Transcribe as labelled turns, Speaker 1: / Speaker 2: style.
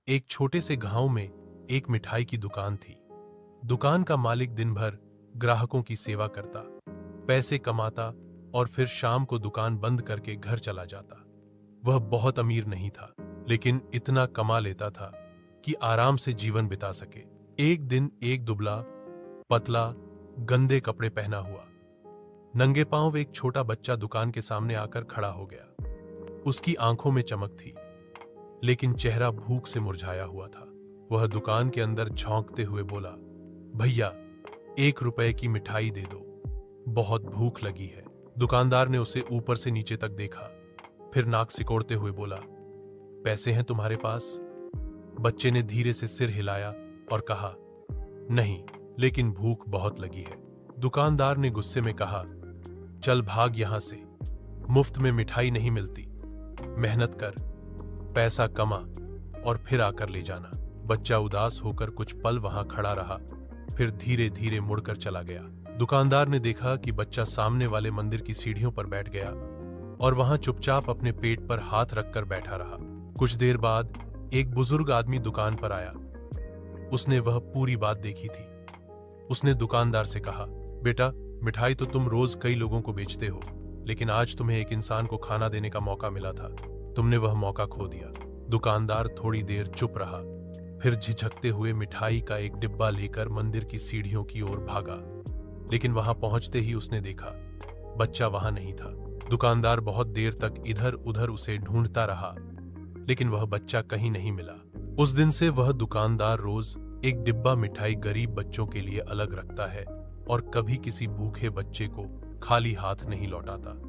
Speaker 1: एक छोटे से गांव में एक मिठाई की दुकान थी। दुकान का मालिक दिन भर ग्राहकों की सेवा करता, पैसे कमाता और फिर शाम को दुकान बंद करके घर चला जाता। वह बहुत अमीर नहीं था, लेकिन इतना कमा लेता था कि आराम से जीवन बिता सके। एक दिन एक दुबला, पतला, गंदे कपड़े पहना हुआ, नंगे पांव एक छोटा बच्चा दुकान के सामने आकर खड़ा हो गया। उसकी आंखों में चमक थी, लेकिन चेहरा भूख से मुरझाया हुआ था। वह दुकान के अंदर झोंकते हुए बोला, भैया, 1 रुपए की मिठाई दे दो, बहुत भूख लगी है। दुकानदार ने उसे ऊपर से नीचे तक देखा, फिर नाक सिकोड़ते हुए बोला, पैसे हैं तुम्हारे पास? बच्चे ने धीरे से सिर हिलाया और कहा, नहीं, लेकिन भूख बहुत लगी है। दुकानदार ने गुस्से में कहा, चल भाग यहां से, मुफ्त में मिठाई नहीं मिलती। मेहनत कर, पैसा कमा और फिर आकर ले जाना। बच्चा उदास होकर कुछ पल वहां खड़ा रहा, फिर धीरे धीरे मुड़कर चला गया। दुकानदार ने देखा कि बच्चा सामने वाले मंदिर की सीढ़ियों पर बैठ गया और वहां चुपचाप अपने पेट पर हाथ रखकर बैठा रहा। कुछ देर बाद एक बुजुर्ग आदमी दुकान पर आया। उसने वह पूरी बात देखी थी। उसने दुकानदार से कहा, बेटा, मिठाई तो तुम रोज कई लोगों को बेचते हो, लेकिन आज तुम्हें एक इंसान को खाना देने का मौका मिला था, तुमने वह मौका खो दिया। दुकानदार थोड़ी देर चुप रहा, फिर झिझकते हुए मिठाई का एक डिब्बा लेकर मंदिर की सीढ़ियों की ओर भागा। लेकिन वहां पहुंचते ही उसने देखा, बच्चा वहां नहीं था। दुकानदार बहुत देर तक इधर उधर उसे ढूंढता रहा, लेकिन वह बच्चा कहीं नहीं मिला। उस दिन से वह दुकानदार रोज एक डिब्बा मिठाई गरीब बच्चों के लिए अलग रखता है और कभी किसी भूखे बच्चे को खाली हाथ नहीं लौटाता।